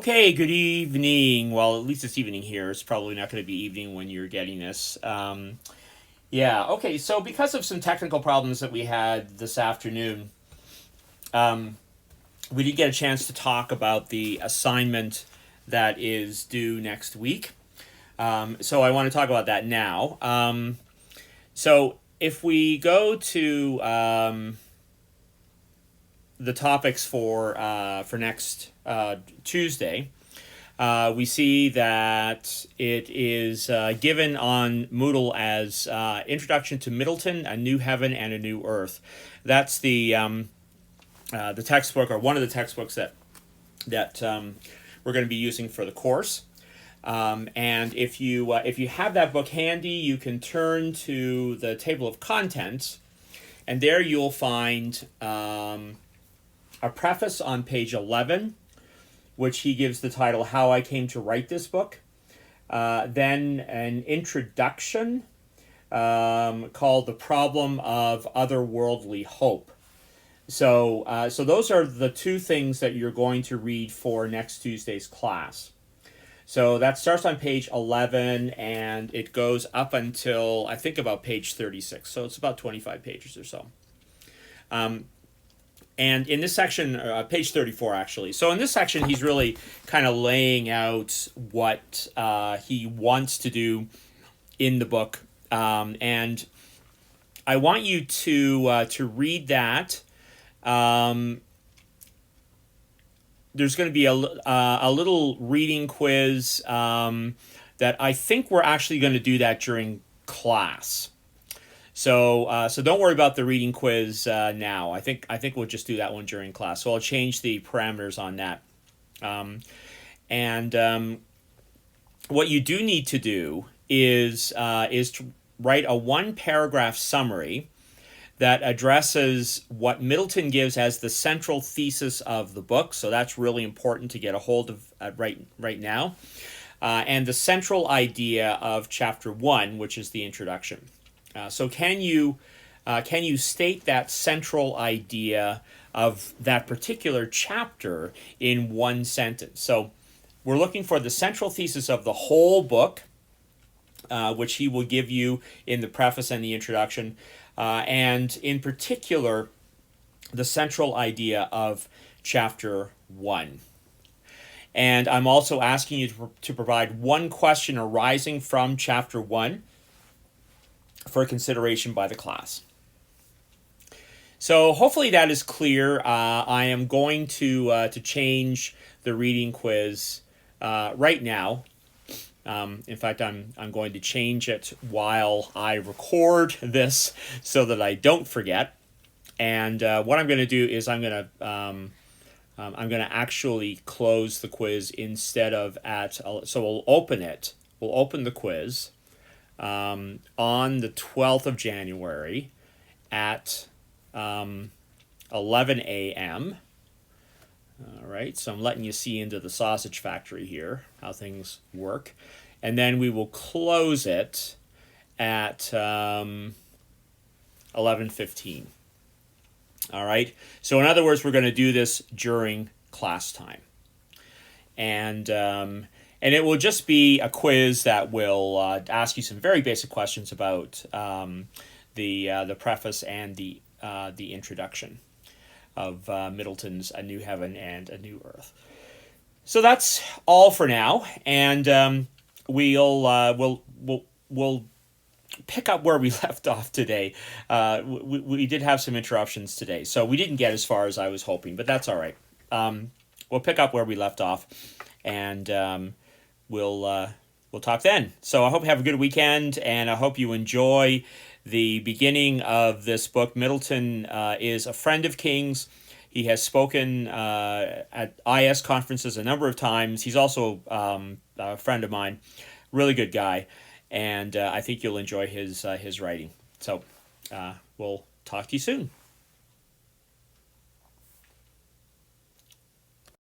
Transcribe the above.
Okay, good evening. Well, at least it's evening here. It's probably not going to be evening when you're getting this. Yeah, okay, so because of some technical problems that we had this afternoon, um, we did get a chance to talk about the assignment that is due next week. So I want to talk about that now. So if we go to the topics for next Tuesday, we see that it is given on Moodle as Introduction to Middleton, A New Heaven and a New Earth. That's the textbook, or one of the textbooks that we're going to be using for the course. And if you have that book handy, you can turn to the table of contents, and there you'll find a preface on page 11, which he gives the title "How I Came to Write This Book." Then an introduction called "The Problem of Otherworldly Hope." So those are the two things that you're going to read for next Tuesday's class. So that starts on page 11, and it goes up until, I think, about page 36. So it's about 25 pages or so. And in this section, page 34 actually. So in this section, he's really kind of laying out what he wants to do in the book. And I want you to read that. There's going to be a little reading quiz that I think we're actually going to do that during class. So don't worry about the reading quiz now. I think we'll just do that one during class. So I'll change the parameters on that. And what you do need to do is to write a one-paragraph summary that addresses what Middleton gives as the central thesis of the book. So that's really important to get a hold of right now. And the central idea of chapter 1, which is the introduction. So can you state that central idea of that particular chapter in one sentence? So we're looking for the central thesis of the whole book, which he will give you in the preface and the introduction, and in particular, the central idea of chapter 1. And I'm also asking you to provide one question arising from chapter 1 for consideration by the class. So hopefully that is clear. I am going to change the reading quiz right now. In fact, I'm going to change it while I record this so that I don't forget. And what I'm going to do is I'm going to actually close the quiz instead of so we'll open it. We'll open the quiz on the 12th of January at 11 a.m. All right, so I'm letting you see into the sausage factory here, how things work. And then we will close it at 11:15. All right, so in other words, we're going to do this during class time. And it will just be a quiz that will ask you some very basic questions about the preface and the introduction of Middleton's A New Heaven and a New Earth. So that's all for now, and we'll pick up where we left off today. We did have some interruptions today, so we didn't get as far as I was hoping, but that's all right. We'll pick up where we left off, and we'll talk then. So I hope you have a good weekend, and I hope you enjoy the beginning of this book. Middleton is a friend of King's. He has spoken at IS conferences a number of times. He's also a friend of mine. Really good guy, and I think you'll enjoy his writing. So we'll talk to you soon.